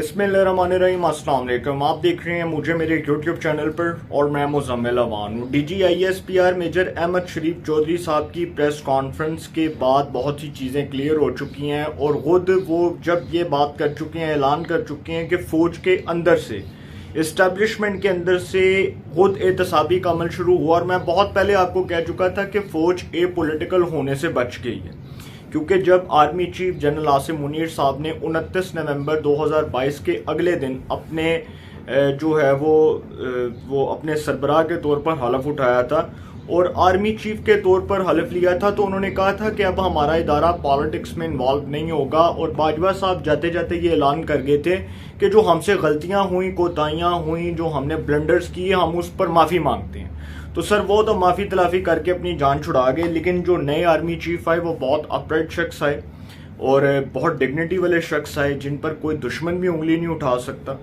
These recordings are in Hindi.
बिस्मिल्लाहिर्रहमानिर्रहीम, अस्सलाम वालेकुम। आप देख रहे हैं मुझे मेरे यूट्यूब चैनल पर और मैं मुज़म्मिल अवान हूँ। DGISPR मेजर अहमद शरीफ चौधरी साहब की प्रेस कॉन्फ्रेंस के बाद बहुत सी चीज़ें क्लियर हो चुकी हैं और ख़ुद वो जब ये बात कर चुके हैं, ऐलान कर चुके हैं कि फ़ौज के अंदर से, इस्टेब्लिशमेंट के अंदर से खुद एहतसाबी का अमल शुरू हुआ। और मैं बहुत पहले आपको कह चुका था कि फ़ौज ए पॉलिटिकल होने से बच गई है, क्योंकि जब army chief general Asim Munir साहब ने 29 नवंबर 2022 के अगले दिन अपने जो है वो अपने सरबराह के तौर पर हलफ उठाया था और आर्मी चीफ के तौर पर हलफ लिया था, तो उन्होंने कहा था कि अब हमारा इदारा पॉलिटिक्स में इन्वॉल्व नहीं होगा। और बाजवा साहब जाते जाते ये ऐलान कर गए थे कि जो हमसे गलतियां हुई, कोताहियां हुई, जो हमने ब्लंडर्स किए, हम उस पर माफ़ी मांगते हैं। तो सर वो तो माफ़ी तलाफ़ी करके अपनी जान छुड़ा गए, लेकिन जो नए आर्मी चीफ आए वो बहुत अपराइट शख्स आए और बहुत डिग्निटी वाले शख्स आए जिन पर कोई दुश्मन भी उंगली नहीं उठा सकता,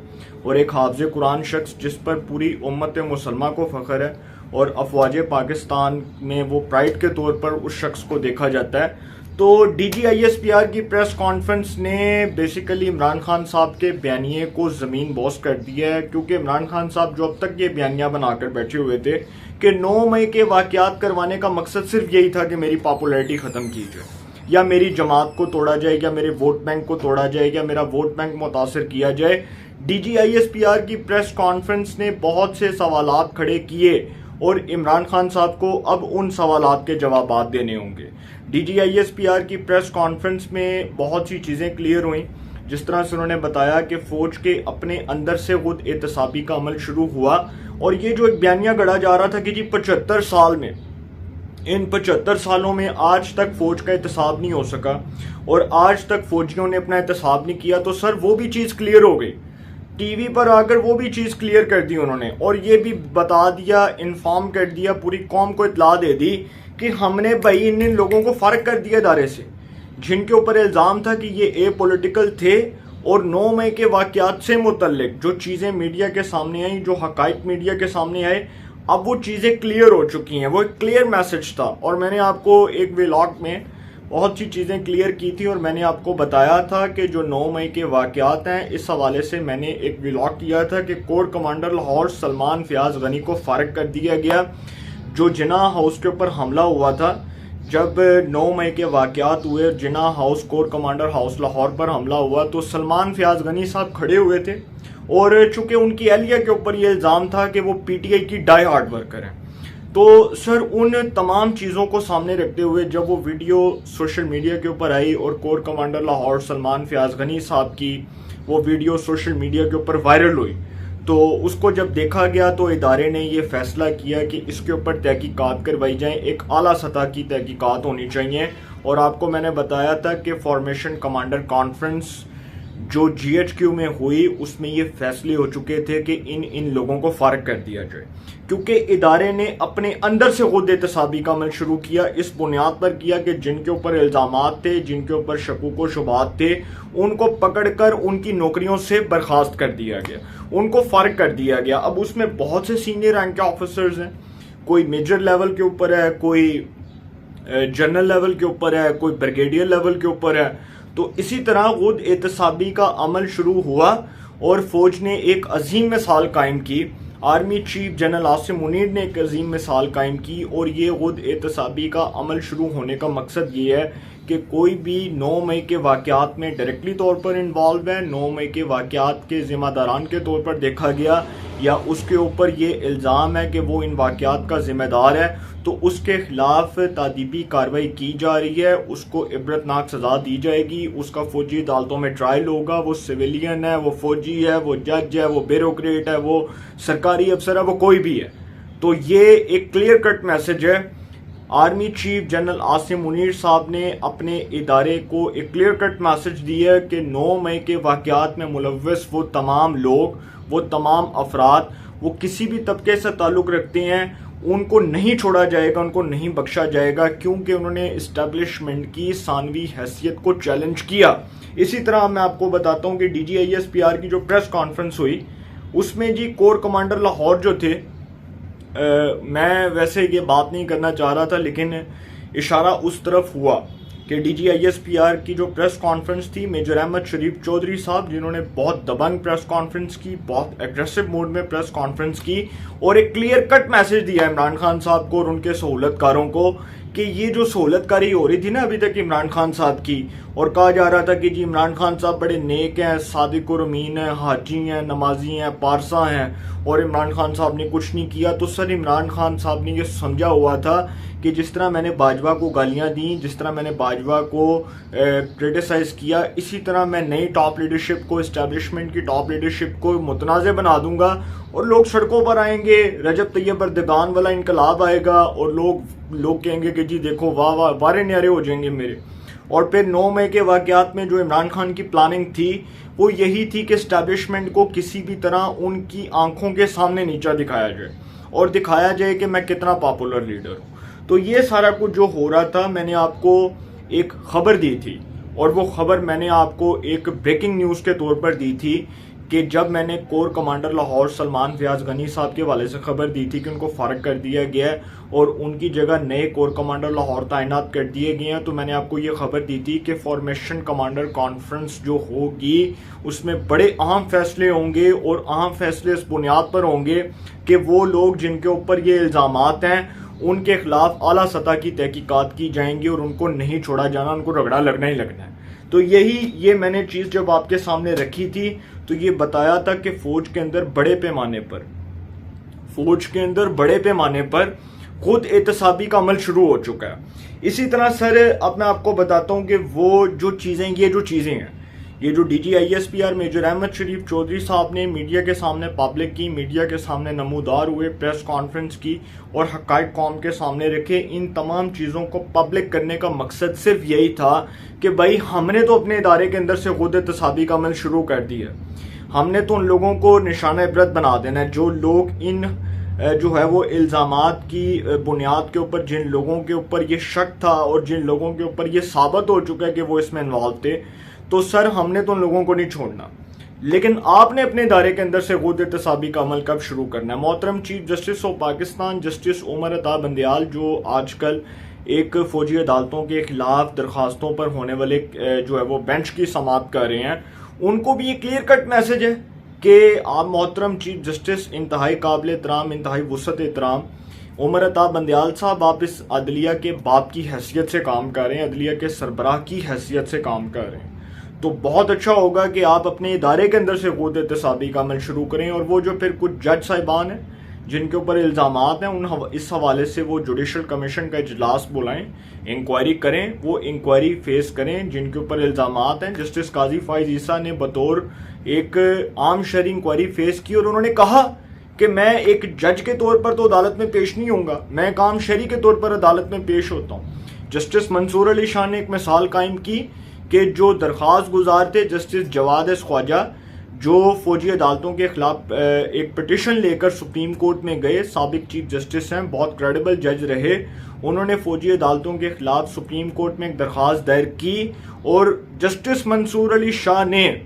और एक हाफ़िज़ कुरान शख्स जिस पर पूरी उम्मत मुसलमान को फ़ख्र है और अफवाज पाकिस्तान में वो प्राइड के तौर पर उस शख्स को देखा जाता है। तो DGISPR की प्रेस कॉन्फ्रेंस ने बेसिकली इमरान खान साहब के बयानिए को ज़मीन बोस कर दिया है, क्योंकि इमरान खान साहब जो अब तक ये बयानिया बनाकर बैठे हुए थे कि 9 मई के वाक़यात करवाने का मकसद सिर्फ यही था कि मेरी पॉपुलैरिटी ख़त्म की जाए या मेरी जमात को तोड़ा जाए या मेरे वोट बैंक को तोड़ा जाए या मेरा वोट बैंक मुतासर किया जाए। DGISPR की प्रेस कॉन्फ्रेंस ने बहुत से सवालात खड़े किए और इमरान खान साहब को अब उन सवालात के जवाब देने होंगे। DGISPR की प्रेस कॉन्फ्रेंस में बहुत सी चीज़ें क्लियर हुई, जिस तरह से उन्होंने बताया कि फ़ौज के अपने अंदर से खुद एहतसाबी का अमल शुरू हुआ। और ये जो एक बयानिया गढ़ा जा रहा था कि जी 75 साल में, इन 75 सालों में आज तक फ़ौज का एहतसाब नहीं हो सका और आज तक फ़ौजियों ने अपना एहतसाब नहीं किया, तो सर वो भी चीज़ क्लियर हो गई। टीवी पर आकर वो भी चीज़ क्लियर कर दी उन्होंने और ये भी बता दिया, इन्फॉर्म कर दिया, पूरी कौम को इत्तला दे दी कि हमने भाई इन लोगों को फ़र्क कर दिया इदारे से जिनके ऊपर इल्ज़ाम था कि ये ए पॉलिटिकल थे। और 9 मई के वाक़यात से मुतल्लिक जो चीज़ें मीडिया के सामने आई, जो हक़ाइक़ मीडिया के सामने आए, अब वो चीज़ें क्लियर हो चुकी हैं। वो एक क्लियर मैसेज था और मैंने आपको एक व्लॉग में बहुत सी चीज़ें क्लियर की थी और मैंने आपको बताया था कि जो 9 मई के वाक़यात हैं, इस हवाले से मैंने एक व्लॉग किया था कि कोर कमांडर लाहौर सलमान फ़याज़ गनी को फ़ारिग कर दिया गया। जो जिना हाउस के ऊपर हमला हुआ था, जब 9 मई के वाक़यात हुए, Jinnah house corps commander house Lahore पर हमला हुआ, तो सलमान फ़याज़ गनी साहब खड़े हुए थे और चूँकि उनकी अहलिया के ऊपर ये इल्ज़ाम था कि वो PTI की डाई हार्ड वर्कर हैं, तो सर उन तमाम चीज़ों को सामने रखते हुए जब वो वीडियो सोशल मीडिया के ऊपर आई और कोर कमांडर लाहौर सलमान फ़याज़ गनी साहब की वो वीडियो सोशल मीडिया के ऊपर वायरल हुई, तो उसको जब देखा गया तो इदारे ने ये फैसला किया कि इसके ऊपर तहकीकात करवाई जाए, एक आला सतह की तहकीकात होनी चाहिए। और आपको मैंने बताया था कि फॉर्मेशन कमांडर कॉन्फ्रेंस जो GHQ में हुई उसमें ये फैसले हो चुके थे कि इन लोगों को फ़ारिग कर दिया जाए, क्योंकि इदारे ने अपने अंदर से खुद एहतसाबी का अमल शुरू किया। इस बुनियाद पर किया कि जिनके ऊपर इल्ज़ामात थे, जिनके ऊपर शकूक व शुबात थे, उनको पकड़कर उनकी नौकरियों से बर्खास्त कर दिया गया, उनको फ़ारिग कर दिया गया। अब उसमें बहुत से सीनियर रैंक के ऑफिसर्स हैं, कोई मेजर लेवल के ऊपर है, कोई जनरल लेवल के ऊपर है, कोई ब्रिगेडियर लेवल के ऊपर है। तो इसी तरह खुद एहतसाबी का अमल शुरू हुआ और फ़ौज ने एक अजीम मिसाल कायम की, army chief general Asim Munir ने एक अजीम मिसाल कायम की। और ये खुद एहतसाबी का अमल शुरू होने का मकसद ये है कि कोई भी 9 मई के वाक़यात में डायरेक्टली तौर पर इन्वॉल्व है, 9 मई के वाक़यात के ज़िम्मेदारान के तौर पर देखा गया या उसके ऊपर ये इल्ज़ाम है कि वो इन वाक़यात का ज़िम्मेदार है, तो उसके ख़िलाफ़ तादीबी कार्रवाई की जा रही है, उसको इबरतनाक सज़ा दी जाएगी, उसका फ़ौजी अदालतों में ट्रायल होगा। वो सिविलियन है, वो फ़ौजी है, वो जज है, वो ब्यूरोक्रेट है, वो सरकारी अफसर है, वो कोई भी है। तो ये एक क्लियर कट मैसेज है। Army chief general Asim Munir साहब ने अपने इदारे को एक क्लियर कट मैसेज दिया है कि 9 मई के वाक़यात में मुलव्वस वो तमाम लोग, वो तमाम अफराद, वो किसी भी तबके से ताल्लुक़ रखते हैं, उनको नहीं छोड़ा जाएगा, उनको नहीं बख्शा जाएगा, क्योंकि उन्होंने इस्टेब्लिशमेंट की सानवी हैसियत को चैलेंज किया। इसी तरह मैं आपको बताता हूँ कि DGISPR की जो प्रेस कॉन्फ्रेंस हुई उसमें जी कोर कमांडर लाहौर जो थे, मैं वैसे ये बात नहीं करना चाह रहा था लेकिन इशारा उस तरफ हुआ कि DGISPR की जो प्रेस कॉन्फ्रेंस थी, मेजर अहमद शरीफ चौधरी साहब जिन्होंने बहुत दबंग प्रेस कॉन्फ्रेंस की, बहुत एग्रेसिव मोड में प्रेस कॉन्फ्रेंस की और एक क्लियर कट मैसेज दिया इमरान खान साहब को और उनके सहूलतकारों को कि ये जो सहूलतकारी हो रही थी ना अभी तक इमरान खान साहब की, और कहा जा रहा था कि जी इमरान खान साहब बड़े नेक हैं, सादिक और अमीन हैं, हाजी हैं, नमाजी हैं, पारसा हैं और इमरान खान साहब ने कुछ नहीं किया। तो सर इमरान खान साहब ने ये समझा हुआ था कि जिस तरह मैंने बाजवा को गालियां दी, जिस तरह मैंने बाजवा को क्रिटिसाइज किया, इसी तरह मैं नई टॉप लीडरशिप को, इस्टेब्लिशमेंट की टॉप लीडरशिप को मुतनाज़ बना दूंगा और लोग सड़कों पर आएंगे, रजब तैयब एर्दोगान वाला इनकलाब आएगा और लोग कहेंगे कि जी देखो वाह वाह, वारे न्यारे हो जाएंगे मेरे। और फिर 9 मई के वाक़यात में जो इमरान खान की प्लानिंग थी वो यही थी कि इस्टेब्लिशमेंट को किसी भी तरह उनकी आंखों के सामने नीचा दिखाया जाए और दिखाया जाए कि मैं कितना पॉपुलर लीडर हूँ। तो ये सारा कुछ जो हो रहा था, मैंने आपको एक खबर दी थी और वो खबर मैंने आपको एक ब्रेकिंग न्यूज़ के तौर पर दी थी कि जब मैंने कोर कमांडर लाहौर सलमान फयाज गनी साहब के हवाले से खबर दी थी कि उनको फ़ारग कर दिया गया है और उनकी जगह नए कोर कमांडर लाहौर तैनात कर दिए गए हैं, तो मैंने आपको ये खबर दी थी कि फॉर्मेशन कमांडर कॉन्फ्रेंस जो होगी उसमें बड़े अहम फैसले होंगे और अहम फैसले इस बुनियाद पर होंगे कि वो लोग जिनके ऊपर ये इल्ज़ामात हैं उनके खिलाफ आला सतह की तहकीकात की जाएंगी और उनको नहीं छोड़ा जाना, उनको रगड़ा लगना ही लगना है। तो ये मैंने चीज़ जब आपके सामने रखी थी तो ये बताया था कि फौज के अंदर बड़े पैमाने पर खुद एहतसाबी का अमल शुरू हो चुका है। इसी तरह सर अब मैं आपको बताता हूँ कि वो जो चीज़ें हैं, ये जो DGISPR मेजर अहमद शरीफ चौधरी साहब ने मीडिया के सामने पब्लिक की, मीडिया के सामने नमूदार हुए, प्रेस कॉन्फ्रेंस की और हक़ाइक़ कौम के सामने रखे, इन तमाम चीज़ों को पब्लिक करने का मकसद सिर्फ यही था कि भाई हमने तो अपने इदारे के अंदर से खुद एहतसाबी का अमल शुरू कर दिया, हमने तो उन लोगों को निशाना इबरत बना देना है जो लोग इन जो है वो इल्ज़ामात की बुनियाद के ऊपर, जिन लोगों के ऊपर ये शक था और जिन लोगों के ऊपर ये साबित हो चुका है कि वो इसमें इन्वॉल्व थे, तो सर हमने तो उन लोगों को नहीं छोड़ना। लेकिन आपने अपने इदारे के अंदर से खुद एहतसाबी का अमल कब शुरू करना है? मोहतरम chief justice of Pakistan justice Umar Ata Bandial जो आजकल एक फौजी अदालतों के खिलाफ दरखास्तों पर होने वाले जो है वो बेंच की समाअत कर रहे हैं, उनको भी ये क्लियर कट मैसेज है कि आप मोहतरम चीफ जस्टिस इंतहाई काबिल एहतराम, इंतहाई वुसअत एहतराम उमर अता बंदयाल साहब, आप इस अदलिया के बाप की हैसियत से काम कर रहे हैं, अदलिया के सरबराह की हैसियत से काम कर रहे हैं, तो बहुत अच्छा होगा कि आप अपने इदारे के अंदर से खुद एहतसाबी का अमल शुरू करें। और वो जो फिर कुछ जज साहिबान हैं जिनके ऊपर इल्ज़ामात हैं इस हवाले से वो जुडिशल कमीशन का इजलास बुलाएं, इंक्वायरी करें, वो इंक्वायरी फेस करें जिनके ऊपर इल्ज़ामात हैं। जस्टिस काजी फाइज ईसा ने बतौर एक आम शहरी इंक्वायरी फेस की और उन्होंने कहा कि मैं एक जज के तौर पर तो अदालत में पेश नहीं होऊंगा, मैं एक आम शहरी के तौर पर अदालत में पेश होता हूँ। जस्टिस मंसूर अली शाह ने एक मिसाल कायम की कि जो दरख्वास्त गुजार थे जस्टिस जवाद ख्वाजा, जो फौजी अदालतों के खिलाफ एक पिटिशन लेकर सुप्रीम कोर्ट में गए, साबिक चीफ जस्टिस हैं, बहुत क्रेडिबल जज रहे, उन्होंने फौजी अदालतों के खिलाफ सुप्रीम कोर्ट में एक दरख्वास्त दायर की और जस्टिस मंसूर अली शाह ने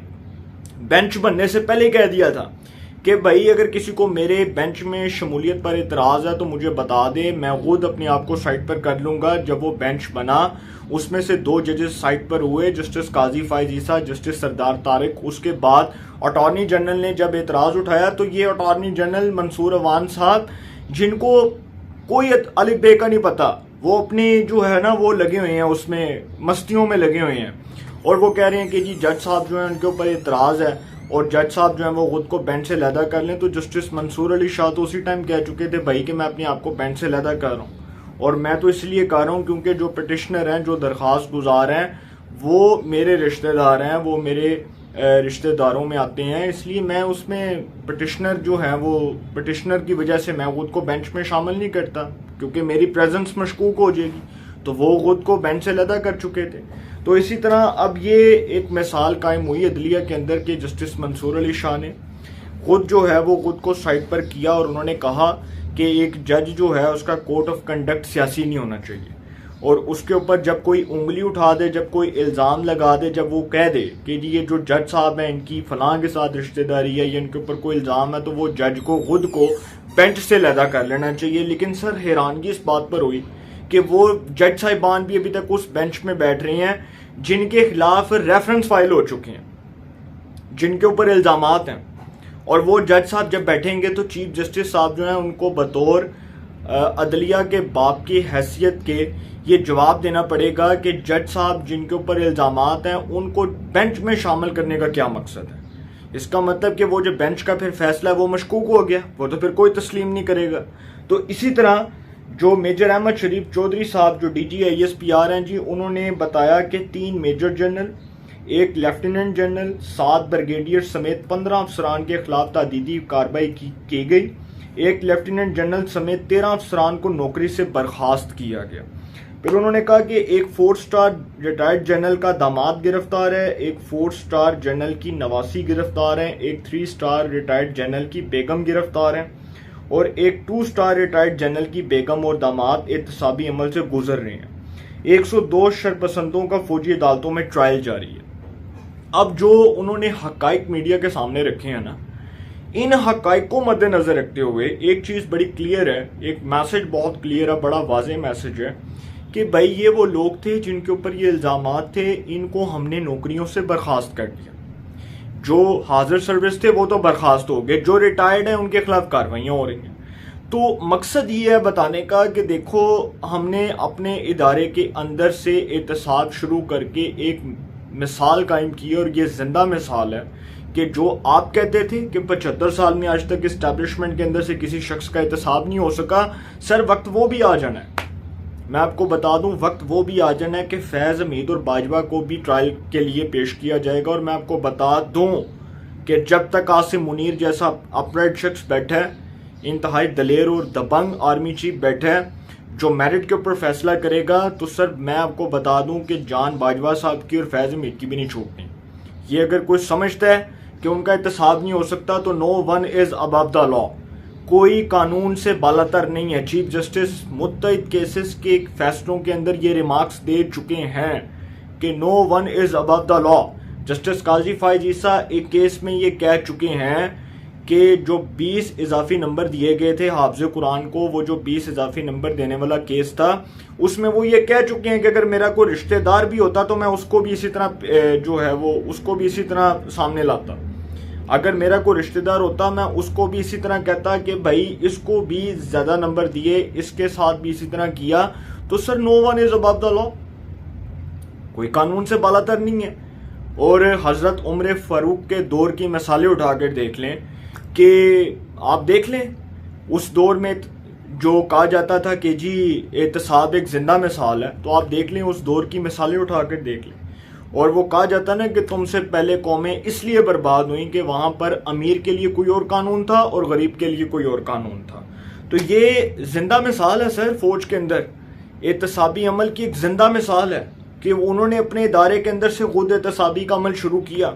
बेंच बनने से पहले कह दिया था कि भाई अगर किसी को मेरे बेंच में शमूलियत पर इतराज़ है तो मुझे बता दे, मैं खुद अपने आप को साइड पर कर लूँगा। जब वो बेंच बना उसमें से 2 जजेस साइड पर हुए, जस्टिस काजी फाइज ईसा, जस्टिस सरदार तारिक। उसके बाद अटॉर्नी जनरल ने जब एतराज़ उठाया तो ये अटॉर्नी जनरल मंसूर अवान साहब, जिनको कोई अलिफ बे का नहीं पता, वो अपनी जो है ना वो लगे हुए हैं, उसमें मस्तियों में लगे हुए हैं और वो कह रहे हैं कि जी जज साहब जो है उनके ऊपर एतराज़ है और जज साहब जो है वो खुद को बेंच से लैदा कर लें। तो जस्टिस मंसूर अली शाह तो उसी टाइम कह चुके थे भाई कि मैं अपने आप को बेंच से लैदा कर रहा हूँ और मैं तो इसलिए कर रहा हूँ क्योंकि जो पिटिशनर हैं, जो दरख्वास्त गुजार हैं, वो मेरे रिश्तेदार हैं, वो मेरे रिश्तेदारों में आते हैं, इसलिए मैं उसमें पिटिशनर जो है वो पिटिशनर की वजह से मैं खुद को बेंच में शामिल नहीं करता क्योंकि मेरी प्रेजेंस मशकूक हो जाएगी। तो वो खुद को बेंच से लदा कर चुके थे। तो इसी तरह अब ये एक मिसाल कायम हुई अदलिया के अंदर के जस्टिस मंसूर अली शाह ने खुद जो है वो खुद को साइड पर किया और उन्होंने कहा कि एक जज जो है उसका कोड ऑफ कंडक्ट सियासी नहीं होना चाहिए और उसके ऊपर जब कोई उंगली उठा दे, जब कोई इल्ज़ाम लगा दे, जब वो कह दे कि जी ये जो जज साहब हैं इनकी फलां के साथ रिश्तेदारी है या इनके ऊपर कोई इल्ज़ाम है, तो वो जज को खुद को बेंच से लैदा कर लेना चाहिए। लेकिन सर हैरानगी इस बात पर हुई कि वो जज साहिबान भी अभी तक उस बेंच में बैठ रहे हैं जिनके खिलाफ रेफरेंस फाइल हो चुके हैं, जिनके ऊपर इल्ज़ामात हैं। और वो जज साहब जब बैठेंगे तो चीफ जस्टिस साहब जो हैं उनको बतौर अदलिया के बाप की हैसियत के ये जवाब देना पड़ेगा कि जज साहब जिनके ऊपर इल्ज़ामात हैं उनको बेंच में शामिल करने का क्या मकसद है। इसका मतलब कि वो जो बेंच का फिर फैसला है वो मशकूक हो गया, वो तो फिर कोई तस्लीम नहीं करेगा। तो इसी तरह जो मेजर अहमद शरीफ चौधरी साहब जो DGISPR हैं जी, उन्होंने बताया कि 3 major general, 1 lieutenant general, 7 brigadier समेत 15 अफसरान के खिलाफ तादीदी कार्रवाई की गई। 1 लेफ्टिनेंट जनरल समेत 13 अफसरान को नौकरी से बर्खास्त किया गया। फिर उन्होंने कहा कि एक 4 स्टार रिटायर्ड जनरल का दामाद गिरफ्तार है, एक 4 स्टार जनरल की नवासी गिरफ्तार है, एक 3 स्टार रिटायर्ड जनरल की बेगम गिरफ्तार है और एक 2 स्टार रिटायर्ड जनरल की बेगम और दामाद एहतसाबी अमल से गुजर रहे हैं। 102 शरपसंदों का फौजी अदालतों में ट्रायल जारी है। अब जो उन्होंने हकाइक मीडिया के सामने रखे हैं ना, इन हकाइक को मद्देनजर रखते हुए एक चीज़ बड़ी क्लियर है, एक मैसेज बहुत क्लियर है, बड़ा वाज़ेह मैसेज है कि भाई ये वो लोग थे जिनके ऊपर ये इल्ज़ामात थे, इनको हमने नौकरियों से बर्खास्त कर दिया। जो हाजिर सर्विस थे वो तो बर्खास्त हो गए, जो रिटायर्ड हैं उनके खिलाफ कार्रवाइयाँ हो रही हैं। तो मकसद ये है बताने का कि देखो हमने अपने इदारे के अंदर से एहतसाब शुरू करके एक मिसाल कायम की और ये जिंदा मिसाल है कि जो आप कहते थे कि 75 साल में आज तक इस्टेब्लिशमेंट के अंदर से किसी शख्स का एहतसाब नहीं हो सका, सर वक्त वो भी आ जाना है। मैं आपको बता दूं वक्त वो भी आ जाना है कि फैज़ हमीद और बाजवा को भी ट्रायल के लिए पेश किया जाएगा। और मैं आपको बता दूं कि जब तक आसिम मुनीर जैसा अपराइट शख्स बैठा है, इंतहाई दलेर और दबंग आर्मी चीफ बैठा है जो मेरिट के ऊपर फैसला करेगा, तो सर मैं आपको बता दूं कि जान बाजवा साहब की और फैज़ हमीद की भी नहीं छूटनी। ये अगर कोई समझता है कि उनका एहतसाब नहीं हो सकता तो no one is above the law, कोई कानून से बालातर नहीं है। चीफ जस्टिस मुत्तहिद केसेस के फैसलों के अंदर ये रिमार्क्स दे चुके हैं कि no one is above the law. Justice Qazi Faez Isa एक केस में ये कह चुके हैं कि जो 20 इजाफी नंबर दिए गए थे हाफिज कुरान को, वो जो 20 इजाफी नंबर देने वाला केस था, उसमें वो ये कह चुके हैं कि अगर मेरा कोई रिश्तेदार भी होता तो मैं उसको भी इसी तरह जो है वो उसको भी इसी तरह सामने लाता। अगर मेरा कोई रिश्तेदार होता मैं उसको भी इसी तरह कहता कि भाई इसको भी ज्यादा नंबर दिए, इसके साथ भी इसी तरह किया। तो sir no one is above the law, कोई कानून से बालातर नहीं है। और हजरत उमर फारूक के दौर की मिसालें उठाकर देख लें कि आप देख लें उस दौर में जो कहा जाता था कि जी एहतसाब एक जिंदा मिसाल है, तो आप देख लें उस दौर की मिसालें उठाकर देख लें। और वो कहा जाता ना कि तुमसे पहले कौमें इसलिए बर्बाद हुई कि वहां पर अमीर के लिए कोई और कानून था और गरीब के लिए कोई और कानून था। तो ये जिंदा मिसाल है सर, फौज के अंदर एहतसाबी अमल की एक जिंदा मिसाल है कि उन्होंने अपने इदारे के अंदर से खुद एहतसाबी का अमल शुरू किया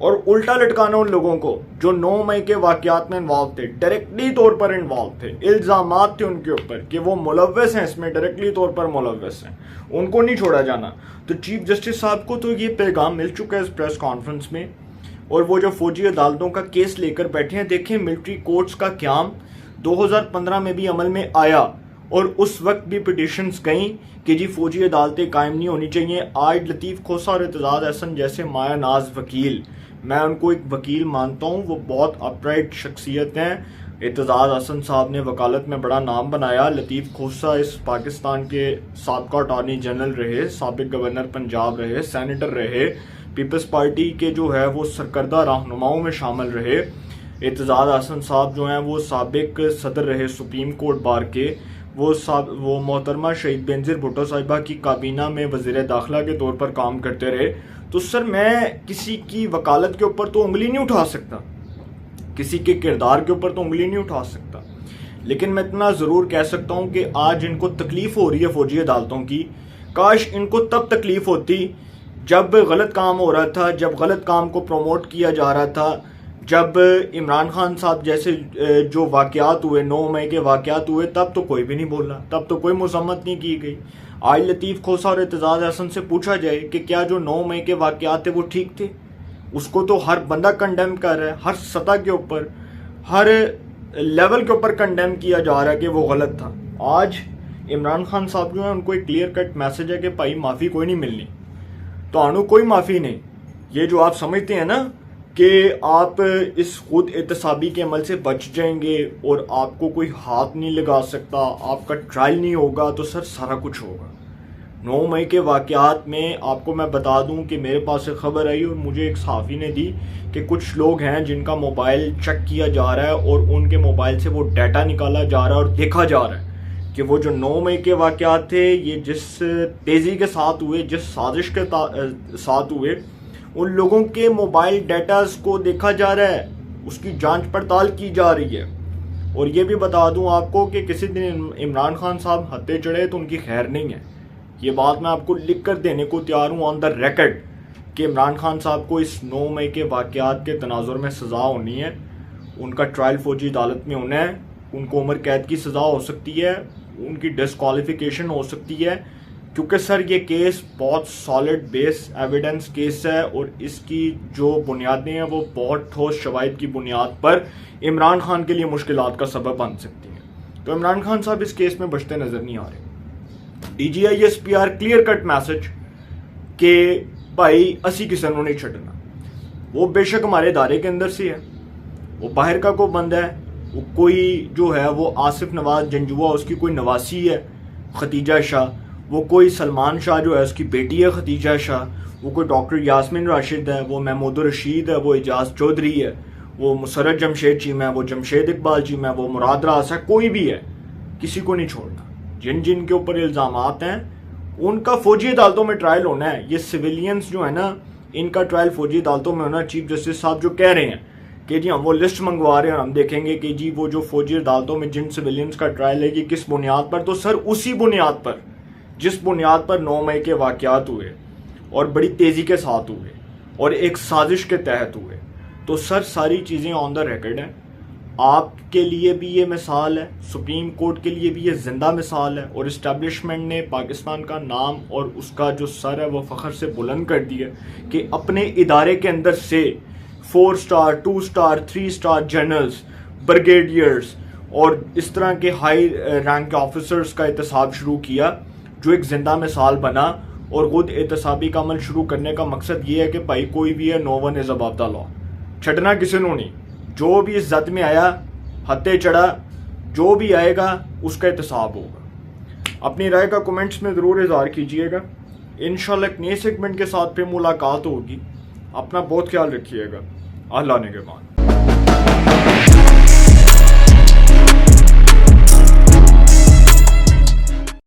और उल्टा लटकाना उन लोगों को जो 9 मई के वाकयात में इन्वॉल्व थे, डायरेक्टली तौर पर इन्वॉल्व थे, इल्जामात थे उनके ऊपर कि वो मुलव्वस हैं, इसमें डायरेक्टली तौर पर मुलव्वस हैं, उनको नहीं छोड़ा जाना। तो चीफ जस्टिस साहब को तो ये पैगाम मिल चुका है इस प्रेस कॉन्फ्रेंस में। और वो जो फौजी अदालतों का केस लेकर बैठे हैं, देखें मिलिट्री कोर्ट्स का क्याम 2015 में भी अमल में आया और उस वक्त भी पिटिशंस गई कि जी फौजी अदालतें कायम नहीं होनी चाहिए। आज लतीफ़ खोसा और एतजाज़ अहसन जैसे माया नाज वकील, मैं उनको एक वकील मानता हूँ, वो बहुत अपराइट शख्सियत हैं। एतजाज़ अहसन साहब ने वकालत में बड़ा नाम बनाया। लतीफ़ खोसा इस पाकिस्तान के साबका अटॉर्नी जनरल रहे, साबिक गवर्नर पंजाब रहे, सेनेटर रहे, पीपल्स पार्टी के जो है वो सरकर्दा रहनुमाओं में शामिल रहे। एतजाज़ अहसन साहब जो हैं वो साबिक सदर रहे सुप्रीम कोर्ट बार के, वो मोहतरमा शहीद बेनज़ीर भुट्टो साहिबा की काबीना में वज़ीर दाखिला के तौर पर काम करते रहे। तो सर मैं किसी की वकालत के ऊपर तो उंगली नहीं उठा सकता, किसी के किरदार के ऊपर तो उंगली नहीं उठा सकता, लेकिन मैं इतना ज़रूर कह सकता हूँ कि आज इनको तकलीफ़ हो रही है फौजी अदालतों की। काश इनको तब तकलीफ़ होती जब गलत काम हो रहा था, जब गलत काम को प्रमोट किया जा रहा था, जब इमरान खान साहब जैसे जो वाक़यात हुए, 9 मई के वाक़यात हुए, तब तो कोई भी नहीं बोला, तब तो कोई मज़म्मत नहीं की गई। आज लतीफ़ खोसा और एतजाज़ अहसन से पूछा जाए कि क्या जो 9 मई के वाक़यात थे वो ठीक थे, उसको तो हर बंदा कंडेम कर रहा है, हर सतह के ऊपर, हर लेवल के ऊपर कंडेम किया जा रहा है कि वो गलत था। आज इमरान खान साहब जो है उनको एक क्लियर कट मैसेज है कि भाई माफ़ी कोई नहीं मिलनी, तो आनू कोई माफ़ी नहीं। ये जो आप समझते हैं ना कि आप इस खुद एहतसाबी के अमल से बच जाएंगे और आपको कोई हाथ नहीं लगा सकता, आपका ट्रायल नहीं होगा, तो सर सारा कुछ होगा। 9 मई के वाक़यात में आपको मैं बता दूं कि मेरे पास एक ख़बर आई और मुझे एक सहाफ़ी ने दी कि कुछ लोग हैं जिनका मोबाइल चेक किया जा रहा है और उनके मोबाइल से वो डाटा निकाला जा रहा है और देखा जा रहा है कि वो जो 9 मई के वाक़यात थे ये जिस तेज़ी के साथ हुए, जिस साजिश के साथ हुए, उन लोगों के मोबाइल डाटास को देखा जा रहा है, उसकी जांच पड़ताल की जा रही है। और ये भी बता दूं आपको कि किसी दिन इमरान खान साहब हत्थे चढ़े तो उनकी खैर नहीं है। ये बात मैं आपको लिख कर देने को तैयार हूँ ऑन द रिकॉर्ड कि इमरान खान साहब को इस 9 मई के वाक़यात के तनाजुर में सज़ा होनी है, उनका ट्रायल फौजी अदालत में होना है, उनको उम्र कैद की सज़ा हो सकती है, उनकी डिस्क्वालिफिकेशन हो सकती है, क्योंकि सर ये केस बहुत सॉलिड बेस एविडेंस केस है और इसकी जो बुनियादें हैं वो बहुत ठोस शवाहिद की बुनियाद पर इमरान खान के लिए मुश्किलात का सबब बन सकती हैं। तो इमरान खान साहब इस केस में बचते नज़र नहीं आ रहे। DGISPR क्लियर कट मैसेज कि भाई असी किसी को नहीं छड़ना। वो बेशक हमारे इदारे के अंदर से है, वो बाहर का कोई बंदा है, वो कोई जो है वो आसिफ नवाज जंजुआ उसकी कोई नवासी है खतीजा शाह, वो कोई सलमान शाह जो है उसकी बेटी है खतीजा शाह, वो कोई डॉक्टर यास्मीन राशिद है, वो महमूद रशीद है, वो एजाज चौधरी है, वो मुसरत जमशेद चीमा है, वो जमशेद इकबाल चीमा है, वो मुराद रास है, कोई भी है, किसी को नहीं छोड़ना। जिन जिन के ऊपर इल्ज़ामात हैं उनका फौजी अदालतों में ट्रायल होना है। ये सिविलियंस जो है ना, इनका ट्रायल फौजी अदालतों में होना। चीफ जस्टिस साहब जो कह रहे हैं कि जी हम वो लिस्ट मंगवा रहे हैं और हम देखेंगे कि जी वो जो फौजी अदालतों में जिन सिविलियंस का ट्रायल है कि किस बुनियाद पर, तो सर उसी बुनियाद पर जिस बुनियाद पर 9 मई के वाक़यात हुए और बड़ी तेज़ी के साथ हुए और एक साजिश के तहत हुए, तो सर सारी चीज़ें ऑन द रिकॉर्ड हैं। आपके लिए भी ये मिसाल है, सुप्रीम कोर्ट के लिए भी ये जिंदा मिसाल है और इस्टेब्लिशमेंट ने पाकिस्तान का नाम और उसका जो सर है वो फ़ख्र से बुलंद कर दिया कि अपने इदारे के अंदर से 4 star 2 star 3 star generals, brigadiers और इस तरह के हाई रैंक के ऑफिसर्स का एहतसाब शुरू किया, जो एक जिंदा मिसाल बना। और खुद एहतसाबी का अमल शुरू करने का मकसद ये है कि भाई कोई भी है, no one is above the law, छटना किसी ने नहीं। जो भी इस जद में आया, हत्थे चढ़ा, जो भी आएगा उसका एहतसाब होगा। अपनी राय का कमेंट्स में ज़रूर इज़हार कीजिएगा। इंशाल्लाह एक नए सेगमेंट के साथ फिर मुलाकात होगी। अपना बहुत ख्याल रखिएगा। अल्लाह ने के बाद।